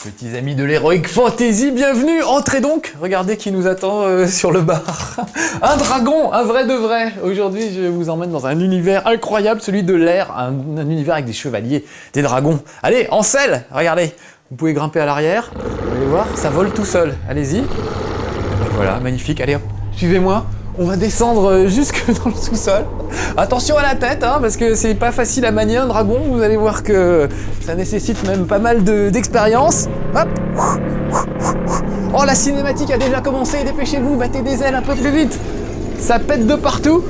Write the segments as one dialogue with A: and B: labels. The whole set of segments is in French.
A: Petits amis de l'Heroic Fantasy, bienvenue, entrez donc. Regardez qui nous attend sur le bar. Un dragon, un vrai de vrai. Aujourd'hui, je vous emmène dans un univers incroyable, celui de l'air, un univers avec des chevaliers, des dragons. Allez, en selle, regardez. Vous pouvez grimper à l'arrière, vous allez voir, ça vole tout seul. Allez-y. Voilà, magnifique. Allez hop, suivez-moi. On va descendre jusque dans le sous-sol. Attention à la tête, hein, parce que c'est pas facile à manier un dragon. Vous allez voir que ça nécessite même pas mal d'expérience. Hop. Oh, la cinématique a déjà commencé. Dépêchez-vous, battez des ailes un peu plus vite. Ça pète de partout.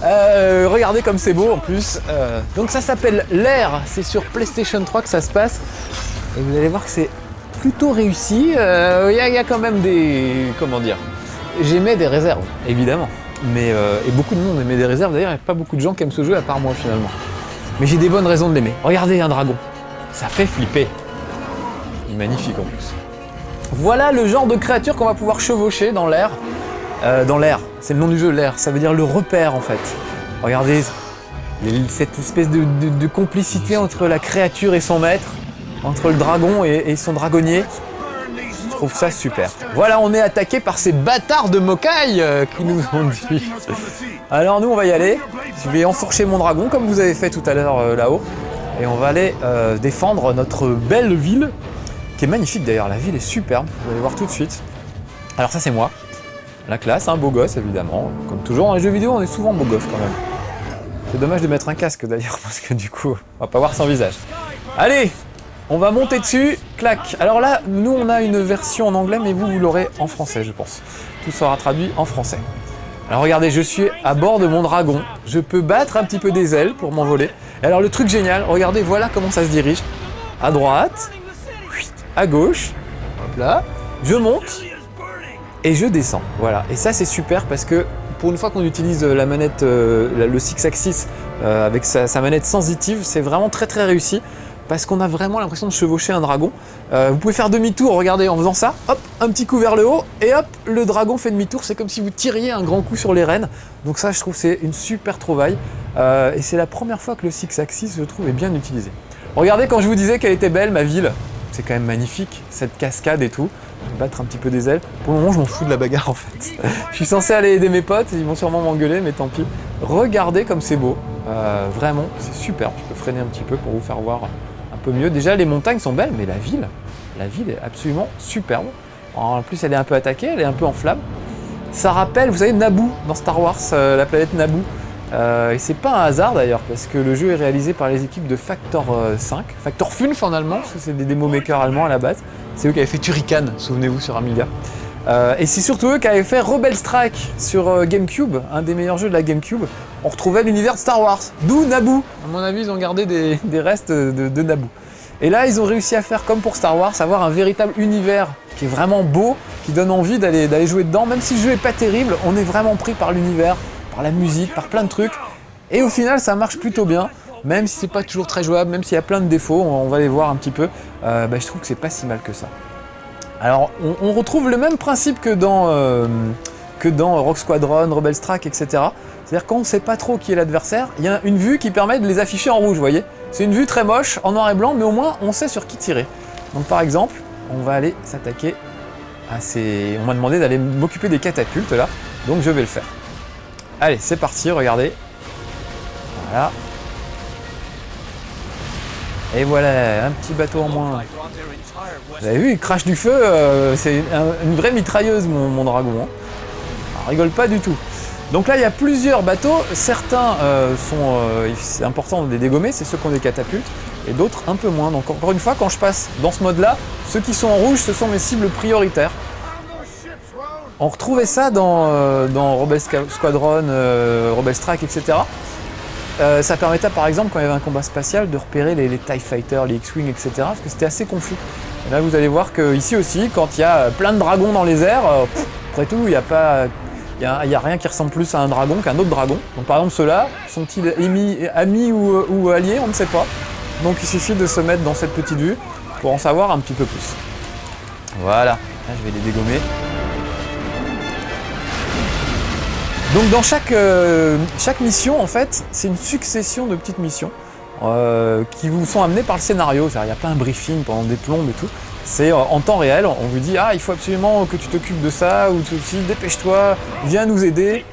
A: Regardez comme c'est beau en plus. Donc ça s'appelle l'air. C'est sur PlayStation 3 que ça se passe. Et vous allez voir que c'est plutôt réussi. Il y a quand même des... Comment dire ? J'aimais des réserves, évidemment. Mais, et beaucoup de monde aimait des réserves. D'ailleurs, il n'y a pas beaucoup de gens qui aiment ce jeu à part moi finalement. Mais j'ai des bonnes raisons de l'aimer. Regardez un dragon. Ça fait flipper. Il est magnifique en plus. Voilà le genre de créature qu'on va pouvoir chevaucher dans l'air. Dans l'air, c'est le nom du jeu, l'air. Ça veut dire le repère en fait. Regardez cette espèce de complicité entre la créature et son maître. Entre le dragon et son dragonnier. Je trouve ça super. Voilà, on est attaqué par ces bâtards de Mokai qui nous ont dit. Alors nous, on va y aller. Je vais enfourcher mon dragon comme vous avez fait tout à l'heure là-haut. Et on va aller défendre notre belle ville, qui est magnifique d'ailleurs. La ville est superbe, vous allez voir tout de suite. Alors ça, c'est moi. La classe, beau gosse évidemment. Comme toujours dans les jeux vidéo, on est souvent beau gosse quand même. C'est dommage de mettre un casque d'ailleurs, parce que du coup, on va pas voir son visage. Allez! On va monter dessus, clac. Alors là, nous on a une version en anglais, mais vous l'aurez en français, je pense. Tout sera traduit en français. Alors regardez, je suis à bord de mon dragon. Je peux battre un petit peu des ailes pour m'envoler. Et alors le truc génial, regardez, voilà comment ça se dirige. À droite, à gauche, hop là, je monte et je descends. Voilà, et ça c'est super parce que pour une fois qu'on utilise la manette, le Six-Axis avec sa manette sensitive, c'est vraiment très très réussi. Parce qu'on a vraiment l'impression de chevaucher un dragon. Vous pouvez faire demi-tour, regardez, en faisant ça, hop, un petit coup vers le haut, et hop, le dragon fait demi-tour, c'est comme si vous tiriez un grand coup sur les rênes. Donc ça, je trouve c'est une super trouvaille, et c'est la première fois que le Six-Axis, je trouve, est bien utilisé. Regardez, quand je vous disais qu'elle était belle, ma ville, c'est quand même magnifique, cette cascade et tout. Je vais battre un petit peu des ailes. Pour le moment, je m'en fous de la bagarre, en fait. Je suis censé aller aider mes potes, ils vont sûrement m'engueuler, mais tant pis. Regardez comme c'est beau, vraiment, c'est super. Je peux freiner un petit peu pour vous faire voir peu mieux. Déjà les montagnes sont belles, mais la ville est absolument superbe. En plus elle est un peu attaquée, elle est un peu en flammes. Ça rappelle, vous savez, Naboo dans Star Wars, la planète Naboo. Et c'est pas un hasard d'ailleurs, parce que le jeu est réalisé par les équipes de Factor 5, Factor 5 en allemand, parce que c'est des démo makers allemands à la base. C'est eux qui avaient fait Turrican, souvenez-vous, sur Amiga. Et c'est surtout eux qui avaient fait Rebel Strike sur GameCube, un des meilleurs jeux de la GameCube. On retrouvait l'univers de Star Wars, d'où Naboo. À mon avis, ils ont gardé des restes de Naboo. Et là, ils ont réussi à faire comme pour Star Wars, avoir un véritable univers qui est vraiment beau, qui donne envie d'aller jouer dedans. Même si le jeu est pas terrible, on est vraiment pris par l'univers, par la musique, par plein de trucs. Et au final, ça marche plutôt bien, même si c'est pas toujours très jouable, même s'il y a plein de défauts, on va les voir un petit peu. Je trouve que c'est pas si mal que ça. Alors, on retrouve le même principe que dans Rogue Squadron, Rebel Strike, etc. C'est-à-dire quand on ne sait pas trop qui est l'adversaire, il y a une vue qui permet de les afficher en rouge, vous voyez. C'est une vue très moche, en noir et blanc, mais au moins on sait sur qui tirer. Donc par exemple, on va aller s'attaquer à ces... On m'a demandé d'aller m'occuper des catapultes là, donc je vais le faire. Allez, c'est parti, regardez. Voilà. Et voilà, un petit bateau en moins. Vous avez vu, il crache du feu, c'est une vraie mitrailleuse mon dragon. Hein. On rigole pas du tout. Donc là, il y a plusieurs bateaux. Certains c'est important de les dégommer, c'est ceux qui ont des catapultes, et d'autres un peu moins. Donc encore une fois, quand je passe dans ce mode-là, ceux qui sont en rouge, ce sont mes cibles prioritaires. On retrouvait ça dans Rebel Squadron, Rebel Strike, etc. Ça permettait par exemple, quand il y avait un combat spatial, de repérer les TIE Fighters, les X-Wing, etc. Parce que c'était assez confus. Et là, vous allez voir qu'ici aussi, quand il y a plein de dragons dans les airs, après tout, il n'y a pas... Il n'y a rien qui ressemble plus à un dragon qu'un autre dragon. Donc par exemple ceux-là, sont-ils amis ou alliés, on ne sait pas. Donc il suffit de se mettre dans cette petite vue pour en savoir un petit peu plus. Voilà, là je vais les dégommer. Donc dans chaque mission en fait, c'est une succession de petites missions qui vous sont amenées par le scénario. Il n'y a pas un briefing pendant des plombes et tout. c'est en temps réel, on vous dit « Ah, il faut absolument que tu t'occupes de ça, ou ceci, dépêche-toi, viens nous aider. »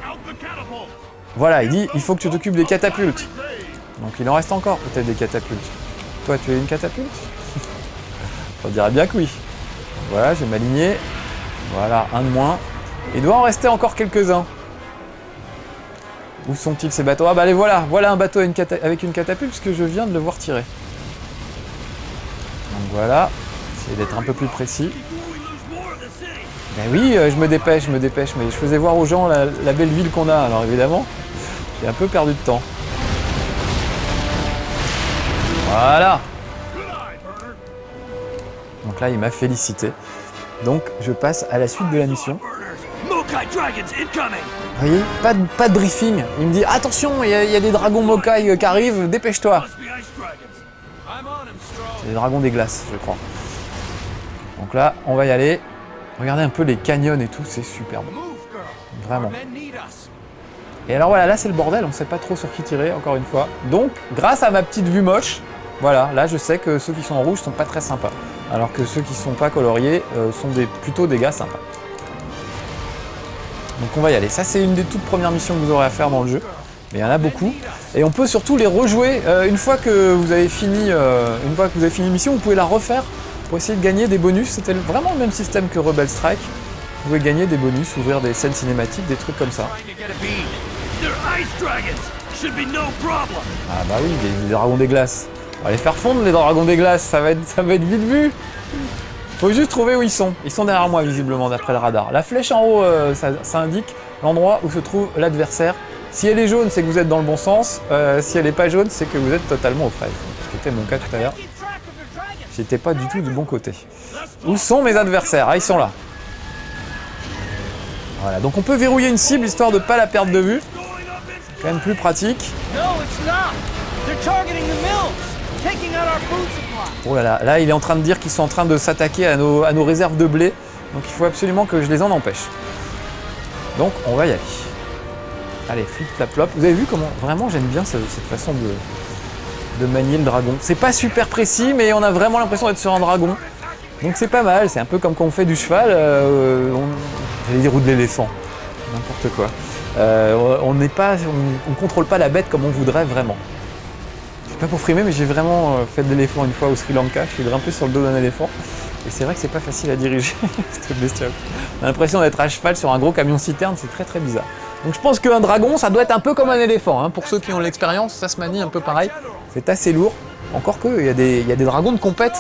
A: Voilà, il dit « Il faut que tu t'occupes des catapultes. » Donc il en reste encore peut-être des catapultes. Toi, tu es une catapulte? On dirait bien que oui. Voilà, je vais m'aligner. Voilà, un de moins. Il doit en rester encore quelques-uns. Où sont-ils ces bateaux? Ah bah les voilà, voilà un bateau avec une catapulte, puisque je viens de le voir tirer. Donc voilà, essayer d'être un peu plus précis. Ben oui, je me dépêche, mais je faisais voir aux gens la belle ville qu'on a, alors évidemment, j'ai un peu perdu de temps. Voilà. Donc là, il m'a félicité. Donc je passe à la suite de la mission. Vous voyez, pas de briefing. Il me dit attention, il y a des dragons Mokai qui arrivent, dépêche-toi. C'est des dragons des glaces, je crois. Donc là, on va y aller. Regardez un peu les canyons et tout, c'est superbe. Vraiment. Et alors voilà, là c'est le bordel, on ne sait pas trop sur qui tirer, encore une fois. Donc, grâce à ma petite vue moche, voilà, là je sais que ceux qui sont en rouge sont pas très sympas. Alors que ceux qui sont pas coloriés sont plutôt des gars sympas. Donc on va y aller. Ça c'est une des toutes premières missions que vous aurez à faire dans le jeu. Mais il y en a beaucoup. Et on peut surtout les rejouer. Une fois que vous avez fini une mission, vous pouvez la refaire pour essayer de gagner des bonus. C'était vraiment le même système que Rebel Strike. Vous pouvez gagner des bonus, ouvrir des scènes cinématiques, des trucs comme ça. Ah bah oui, des dragons des glaces. On va les faire fondre les dragons des glaces, ça va être vite vu. Faut juste trouver où ils sont. Ils sont derrière moi visiblement d'après le radar. La flèche en haut, ça indique l'endroit où se trouve l'adversaire. Si elle est jaune, c'est que vous êtes dans le bon sens. Si elle n'est pas jaune, c'est que vous êtes totalement aux fraises. Ce qui était mon cas tout à l'heure. J'étais pas du tout du bon côté. Où sont mes adversaires? Ah, ils sont là. Voilà, donc on peut verrouiller une cible histoire de ne pas la perdre de vue. C'est quand même plus pratique. Oh là là, là il est en train de dire qu'ils sont en train de s'attaquer à nos réserves de blé. Donc il faut absolument que je les en empêche. Donc on va y aller. Allez, flip, flap, flop. Vous avez vu comment vraiment j'aime bien cette façon de manier le dragon. C'est pas super précis, mais on a vraiment l'impression d'être sur un dragon. Donc c'est pas mal, c'est un peu comme quand on fait du cheval, j'allais dire ou de l'éléphant, n'importe quoi. On contrôle pas la bête comme on voudrait vraiment. C'est pas pour frimer, mais j'ai vraiment fait de l'éléphant une fois au Sri Lanka, je suis grimpé sur le dos d'un éléphant. Et c'est vrai que c'est pas facile à diriger, cette bestiole. On a l'impression d'être à cheval sur un gros camion citerne, c'est très très bizarre. Donc je pense qu'un dragon, ça doit être un peu comme un éléphant. Hein. Pour ceux qui ont l'expérience, ça se manie un peu pareil. C'est assez lourd. Encore que, il y a des dragons de compète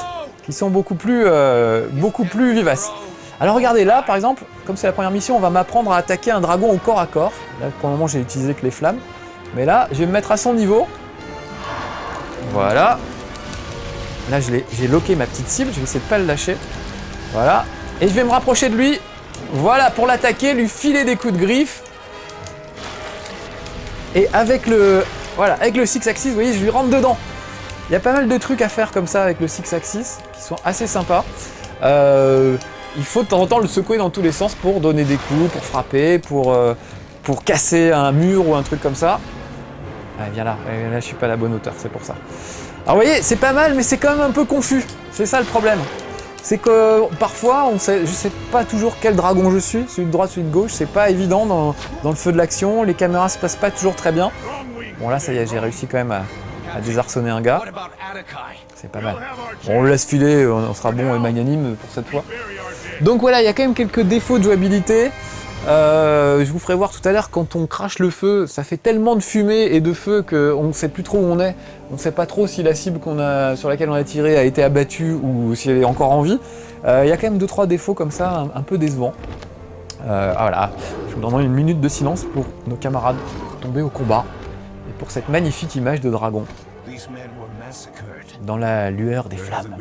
A: qui sont beaucoup plus vivaces. Alors regardez là, par exemple, comme c'est la première mission, on va m'apprendre à attaquer un dragon au corps à corps. Là, pour le moment, j'ai utilisé que les flammes. Mais là, je vais me mettre à son niveau. Voilà. Là, j'ai loqué ma petite cible, je vais essayer de ne pas le lâcher. Voilà. Et je vais me rapprocher de lui. Voilà, pour l'attaquer, lui filer des coups de griffe. Et avec le 6-axis, vous voyez, je lui rentre dedans. Il y a pas mal de trucs à faire comme ça avec le 6-axis, qui sont assez sympas. Il faut de temps en temps le secouer dans tous les sens pour donner des coups, pour frapper, pour casser un mur ou un truc comme ça. Ah, viens là, là je suis pas à la bonne hauteur, c'est pour ça. Alors vous voyez, c'est pas mal, mais c'est quand même un peu confus. C'est ça le problème. C'est que parfois, je sais pas toujours quel dragon je suis, celui de droite, celui de gauche, c'est pas évident dans le feu de l'action, les caméras se passent pas toujours très bien. Bon là, ça y est, j'ai réussi quand même à désarçonner un gars. C'est pas mal. Bon, on le laisse filer, on sera bon et magnanime pour cette fois. Donc voilà, il y a quand même quelques défauts de jouabilité. Je vous ferai voir tout à l'heure, quand on crache le feu, ça fait tellement de fumée et de feu qu'on ne sait plus trop où on est. On ne sait pas trop si la cible sur laquelle on a tiré a été abattue ou si elle est encore en vie. Il y a quand même 2-3 défauts comme ça, un peu décevants. Voilà, je vous demanderai une minute de silence pour nos camarades tombés au combat et pour cette magnifique image de dragon dans la lueur des flammes.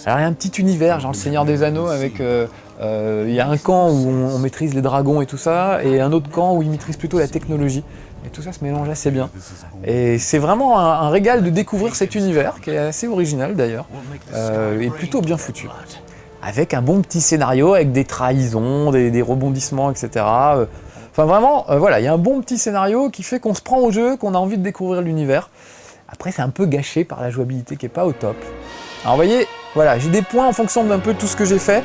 A: Alors il y a un petit univers, genre le Seigneur des Anneaux, avec il y a un camp où on maîtrise les dragons et tout ça, et un autre camp où ils maîtrisent plutôt la technologie. Et tout ça se mélange assez bien. Et c'est vraiment un régal de découvrir cet univers, qui est assez original d'ailleurs, et plutôt bien foutu. Avec un bon petit scénario, avec des trahisons, des rebondissements, etc. Enfin vraiment, voilà, il y a un bon petit scénario qui fait qu'on se prend au jeu, qu'on a envie de découvrir l'univers. Après, c'est un peu gâché par la jouabilité qui n'est pas au top. Alors vous voyez, Voilà, j'ai des points en fonction d'un peu tout ce que j'ai fait.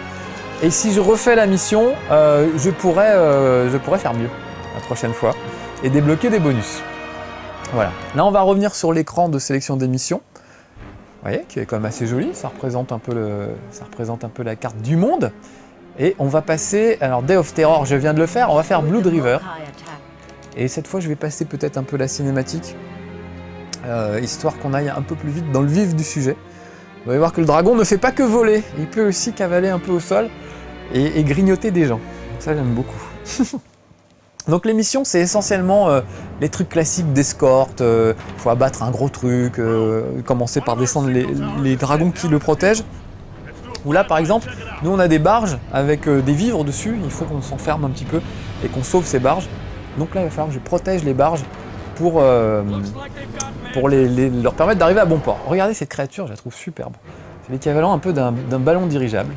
A: Et si je refais la mission, je pourrais faire mieux la prochaine fois et débloquer des bonus. Voilà. Là, on va revenir sur l'écran de sélection des missions. Vous voyez, qui est quand même assez joli. Ça représente un peu la carte du monde. Et on va passer... Alors, Day of Terror, je viens de le faire. On va faire Blood River. Et cette fois, je vais passer peut-être un peu la cinématique. Histoire qu'on aille un peu plus vite dans le vif du sujet. Vous allez voir que le dragon ne fait pas que voler. Il peut aussi cavaler un peu au sol et grignoter des gens. Donc ça, j'aime beaucoup. Donc les missions, c'est essentiellement les trucs classiques d'escorte. Faut abattre un gros truc, commencer par descendre les dragons qui le protègent. Ou là, par exemple, nous on a des barges avec des vivres dessus. Il faut qu'on s'enferme un petit peu et qu'on sauve ces barges. Donc là, il va falloir que je protège les barges pour leur permettre d'arriver à bon port. Regardez cette créature, je la trouve superbe. C'est l'équivalent un peu d'un ballon dirigeable.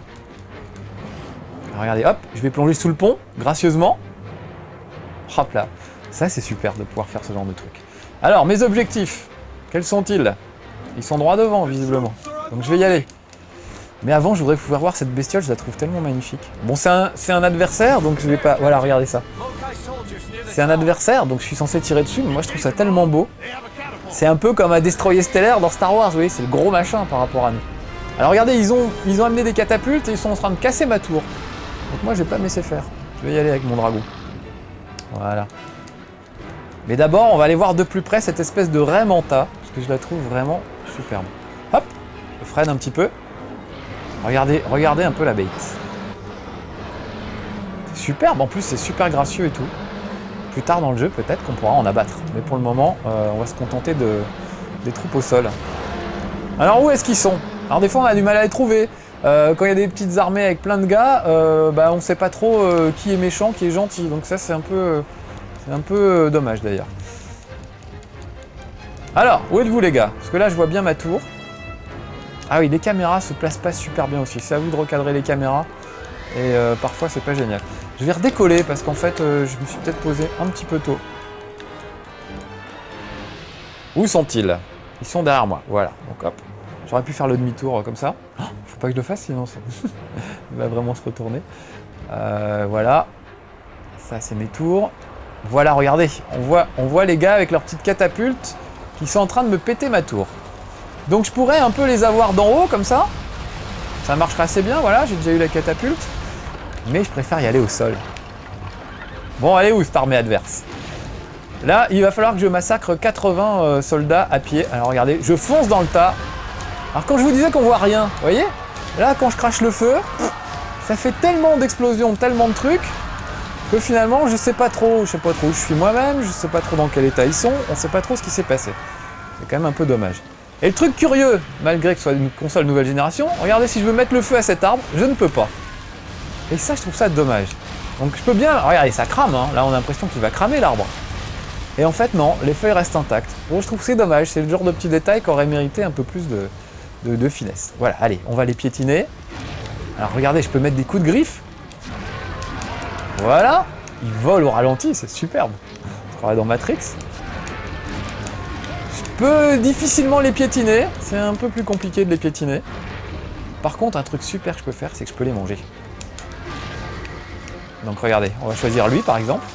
A: Alors regardez, hop, je vais plonger sous le pont, gracieusement. Hop là, ça c'est super de pouvoir faire ce genre de truc. Alors, mes objectifs, quels sont-ils? Ils sont droit devant, visiblement. Donc je vais y aller. Mais avant, je voudrais pouvoir voir cette bestiole, je la trouve tellement magnifique. Bon, c'est un adversaire, donc je vais pas... Voilà, regardez ça. C'est un adversaire, donc je suis censé tirer dessus, mais moi je trouve ça tellement beau. C'est un peu comme un destroyer stellaire dans Star Wars, vous voyez, c'est le gros machin par rapport à nous. Alors regardez, ils ont amené des catapultes et ils sont en train de casser ma tour. Donc moi je vais pas me laisser faire, je vais y aller avec mon dragon. Voilà. Mais d'abord, on va aller voir de plus près cette espèce de raie manta, parce que je la trouve vraiment superbe. Hop, je freine un petit peu. Regardez un peu la bait. C'est superbe, en plus c'est super gracieux et tout. Plus tard dans le jeu, peut-être qu'on pourra en abattre. Mais pour le moment, on va se contenter des troupes au sol. Alors où est-ce qu'ils sont? Alors des fois on a du mal à les trouver. Quand il y a des petites armées avec plein de gars, on ne sait pas trop qui est méchant, qui est gentil. Donc ça c'est un peu dommage d'ailleurs. Alors, où êtes-vous les gars? Parce que là je vois bien ma tour. Ah oui, les caméras se placent pas super bien aussi. C'est à vous de recadrer les caméras. Et parfois c'est pas génial. Je vais redécoller parce qu'en fait je me suis peut-être posé un petit peu tôt. Où sont-ils? Ils sont derrière moi, voilà. Donc hop, j'aurais pu faire le demi-tour comme ça. Oh, faut pas que je le fasse sinon il va vraiment se retourner. Voilà. Ça c'est mes tours. Voilà, regardez, on voit les gars avec leurs petites catapultes qui sont en train de me péter ma tour. Donc je pourrais un peu les avoir d'en haut comme ça. Ça marcherait assez bien, voilà, j'ai déjà eu la catapulte. Mais je préfère y aller au sol. Bon, allez où cette armée adverse? Là, il va falloir que je massacre 80 soldats à pied. Alors regardez, je fonce dans le tas. Alors quand je vous disais qu'on voit rien, vous voyez? Là, quand je crache le feu, ça fait tellement d'explosions, tellement de trucs, que finalement, je sais pas trop où je suis moi-même, je sais pas trop dans quel état ils sont, on sait pas trop ce qui s'est passé. C'est quand même un peu dommage. Et le truc curieux, malgré que ce soit une console nouvelle génération, regardez, si je veux mettre le feu à cet arbre, je ne peux pas. Et ça, je trouve ça dommage. Donc je peux bien... Regardez, ça crame, hein. Là on a l'impression qu'il va cramer l'arbre. Et en fait non, les feuilles restent intactes. Donc je trouve que c'est dommage, c'est le genre de petit détail qui aurait mérité un peu plus de finesse. Voilà, allez, on va les piétiner. Alors regardez, je peux mettre des coups de griffe. Voilà, ils volent au ralenti, c'est superbe. On croirait dans Matrix. Je peux difficilement les piétiner, c'est un peu plus compliqué de les piétiner. Par contre, un truc super que je peux faire, c'est que je peux les manger. Donc regardez, on va choisir lui par exemple.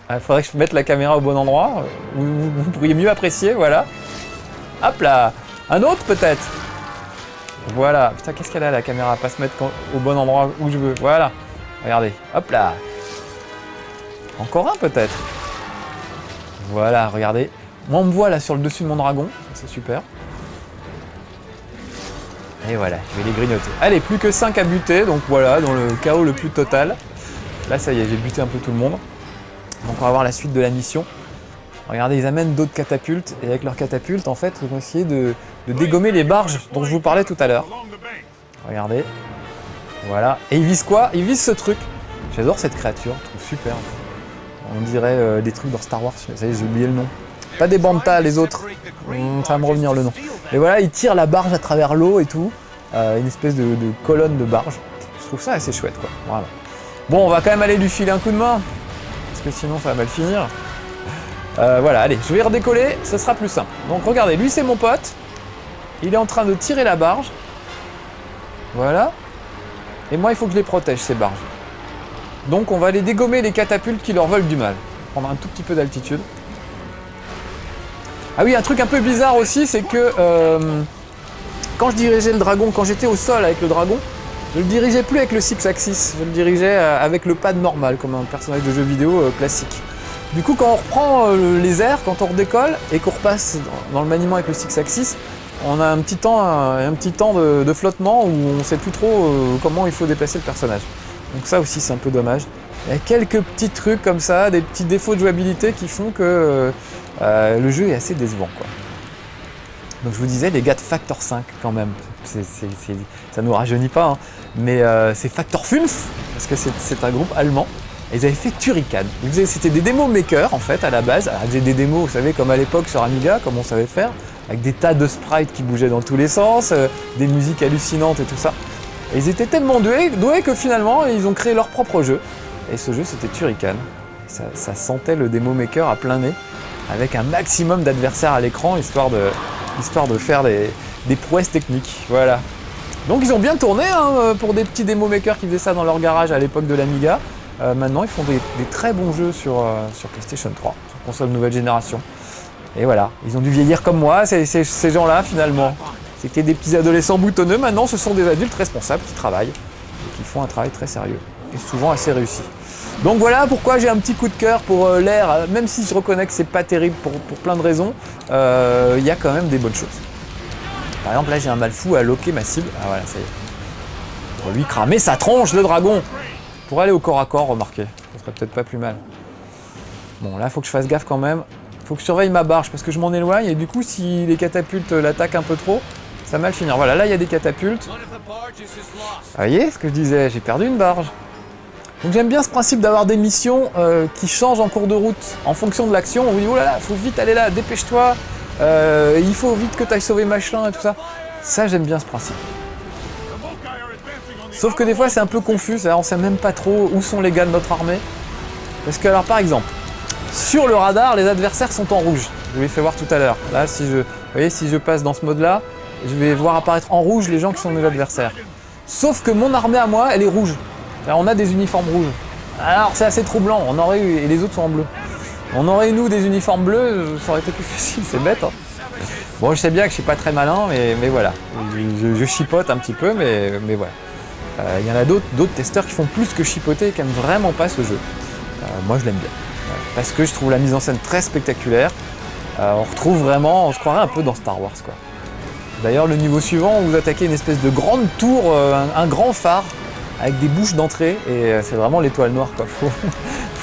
A: Il faudrait que je mette la caméra au bon endroit, vous pourriez mieux apprécier, voilà. Hop là, un autre peut-être. Voilà, putain qu'est-ce qu'elle a la caméra, pas se mettre au bon endroit où je veux, voilà. Regardez, hop là. Encore un peut-être. Voilà, regardez. Moi on me voit là sur le dessus de mon dragon, c'est super. Et voilà, je vais les grignoter. Allez, plus que 5 à buter, donc voilà, dans le chaos le plus total. Là, ça y est, j'ai buté un peu tout le monde. Donc on va voir la suite de la mission. Regardez, ils amènent d'autres catapultes, et avec leurs catapultes, en fait, ils vont essayer de dégommer les barges dont je vous parlais tout à l'heure. Regardez. Voilà. Et ils visent quoi? Ils visent ce truc. J'adore cette créature, je trouve super. On dirait des trucs dans Star Wars, ça y est, j'ai oublié le nom. Pas des Bantha, les autres. Ça va me revenir le nom. Et voilà, ils tirent la barge à travers l'eau et tout. Une espèce de colonne de barge. Je trouve ça assez chouette, quoi. Voilà. Bon, on va quand même aller lui filer un coup de main. Parce que sinon, ça va mal finir. Voilà, allez, je vais redécoller, ce sera plus simple. Donc regardez, lui c'est mon pote. Il est en train de tirer la barge. Voilà. Et moi, il faut que je les protège, ces barges. Donc, on va les dégommer les catapultes qui leur veulent du mal. Prendre un tout petit peu d'altitude. Ah oui, un truc un peu bizarre aussi, c'est que quand je dirigeais le dragon, quand j'étais au sol avec le dragon, je le dirigeais plus avec le six axis, je le dirigeais avec le pad normal, comme un personnage de jeu vidéo classique. Du coup, quand on reprend les airs, quand on redécolle et qu'on repasse dans le maniement avec le six axis, on a un petit temps de flottement où on ne sait plus trop comment il faut déplacer le personnage. Donc ça aussi, c'est un peu dommage. Il y a quelques petits trucs comme ça, des petits défauts de jouabilité qui font que le jeu est assez décevant, quoi. Donc je vous disais, les gars de Factor 5 quand même, ça nous rajeunit pas, hein. Mais c'est Factor 5, parce que c'est un groupe allemand. Et ils avaient fait Turrican. C'était des démos makers en fait à la base. Alors, ils faisaient des démos, vous savez, comme à l'époque sur Amiga, comme on savait faire, avec des tas de sprites qui bougeaient dans tous les sens, des musiques hallucinantes et tout ça. Et ils étaient tellement doués que finalement ils ont créé leur propre jeu. Et ce jeu c'était Turrican. Ça sentait le démo maker à plein nez, avec un maximum d'adversaires à l'écran, histoire de faire des prouesses techniques. Voilà. Donc ils ont bien tourné hein, pour des petits démo makers qui faisaient ça dans leur garage à l'époque de l'Amiga. Maintenant, ils font des très bons jeux sur PlayStation 3, sur console nouvelle génération. Et voilà, ils ont dû vieillir comme moi, ces gens-là, finalement. C'était des petits adolescents boutonneux, maintenant ce sont des adultes responsables qui travaillent, et qui font un travail très sérieux, et souvent assez réussi. Donc voilà pourquoi j'ai un petit coup de cœur pour l'air, même si je reconnais que c'est pas terrible pour plein de raisons, il y a quand même des bonnes choses. Par exemple, là j'ai un mal fou à loquer ma cible, ah voilà, ça y est. Pour lui cramer sa tronche, le dragon. Pour aller au corps à corps, remarquez, ça serait peut-être pas plus mal. Bon, là, il faut que je fasse gaffe quand même. Il faut que je surveille ma barge parce que je m'en éloigne et du coup, si les catapultes l'attaquent un peu trop, ça va mal finir. Voilà, là, il y a des catapultes. Vous voyez ce que je disais, j'ai perdu une barge. Donc j'aime bien ce principe d'avoir des missions qui changent en cours de route en fonction de l'action. On vous dit, oh là là, faut vite aller là, dépêche-toi, il faut vite que tu ailles sauver machin et tout ça. Ça, j'aime bien ce principe. Sauf que des fois c'est un peu confus, on sait même pas trop où sont les gars de notre armée. Parce que alors par exemple, sur le radar, les adversaires sont en rouge. Je vous l'ai fait voir tout à l'heure. Là, vous voyez, si je passe dans ce mode-là, je vais voir apparaître en rouge les gens qui sont mes adversaires. Sauf que mon armée à moi, elle est rouge. On a des uniformes rouges. Alors c'est assez troublant, et les autres sont en bleu. On aurait nous des uniformes bleus, ça aurait été plus facile, c'est bête. Hein. Bon, je sais bien que je suis pas très malin, mais voilà. Je chipote un petit peu, mais voilà. Il y en a d'autres testeurs qui font plus que chipoter et qui n'aiment vraiment pas ce jeu. Moi je l'aime bien, parce que je trouve la mise en scène très spectaculaire. On se croirait un peu dans Star Wars, quoi. D'ailleurs le niveau suivant, vous attaquez une espèce de grande tour, un grand phare, avec des bouches d'entrée, et c'est vraiment l'étoile noire, quoi.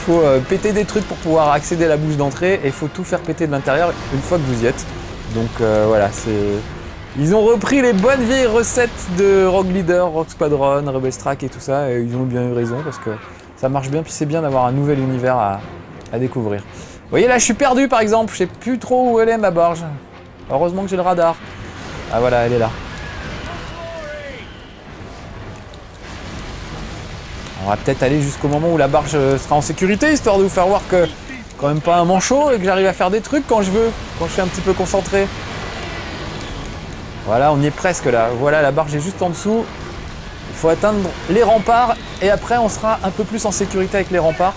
A: Faut péter des trucs pour pouvoir accéder à la bouche d'entrée, et il faut tout faire péter de l'intérieur une fois que vous y êtes. Donc voilà, ils ont repris les bonnes vieilles recettes de Rogue Leader, Rogue Squadron, Rebel Strike et tout ça, et ils ont bien eu raison parce que ça marche bien, puis c'est bien d'avoir un nouvel univers à découvrir. Vous voyez là, je suis perdu par exemple, je sais plus trop où elle est ma barge. Heureusement que j'ai le radar. Ah voilà, elle est là. On va peut-être aller jusqu'au moment où la barge sera en sécurité, histoire de vous faire voir que quand même pas un manchot et que j'arrive à faire des trucs quand je veux, quand je suis un petit peu concentré. Voilà, on y est presque là. Voilà, la barge est juste en dessous. Il faut atteindre les remparts et après on sera un peu plus en sécurité avec les remparts.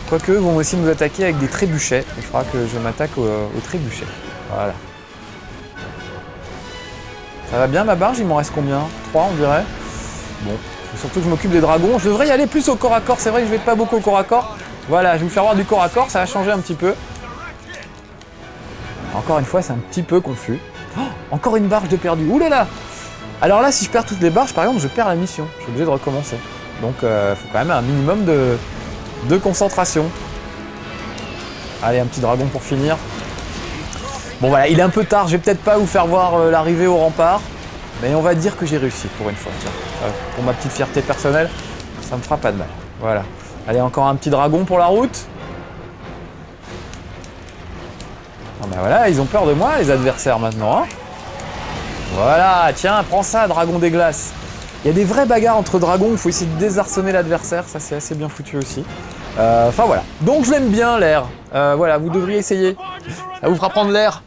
A: Quoique, ils vont aussi nous attaquer avec des trébuchets. Il faudra que je m'attaque aux trébuchets. Voilà. Ça va bien ma barge? Il m'en reste combien? 3 on dirait. Bon, il faut surtout que je m'occupe des dragons. Je devrais y aller plus au corps à corps. C'est vrai que je vais pas beaucoup au corps à corps. Voilà, je vais vous faire voir du corps à corps. Ça va changer un petit peu. Encore une fois, c'est un petit peu confus. Oh, encore une barge de perdu. Ouh là là! Alors là, si je perds toutes les barges, par exemple, je perds la mission. Je suis obligé de recommencer. Donc, il faut quand même un minimum de concentration. Allez, un petit dragon pour finir. Bon voilà, il est un peu tard. Je vais peut-être pas vous faire voir l'arrivée au rempart. Mais on va dire que j'ai réussi pour une fois. Tiens, pour ma petite fierté personnelle, ça me fera pas de mal. Voilà. Allez, encore un petit dragon pour la route. Non mais voilà, ils ont peur de moi, les adversaires, maintenant. Hein, voilà, tiens, prends ça, dragon des glaces. Il y a des vraies bagarres entre dragons, il faut essayer de désarçonner l'adversaire, ça c'est assez bien foutu aussi. Enfin voilà, donc je l'aime bien l'air. Voilà, vous devriez essayer. Ça vous fera prendre l'air.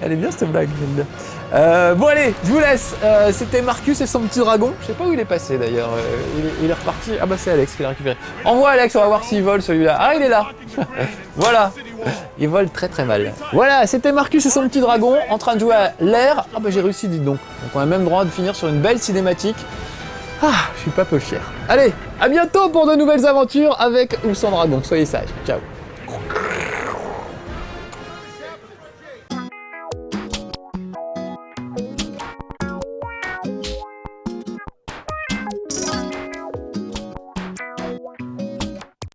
A: Elle est bien cette blague, j'aime bien. Bon allez, je vous laisse. C'était Marcus et son petit dragon. Je sais pas où il est passé d'ailleurs. Il est reparti. Ah bah c'est Alex qui l'a récupéré. Envoie Alex, on va voir s'il vole celui-là. Ah il est là. Voilà. Il vole très très mal. Voilà, c'était Marcus et son petit dragon en train de jouer à l'air. Ah bah j'ai réussi, dites donc. Donc on a même droit de finir sur une belle cinématique. Ah, je suis pas peu fier. Allez, à bientôt pour de nouvelles aventures avec ou sans dragon. Soyez sages. Ciao.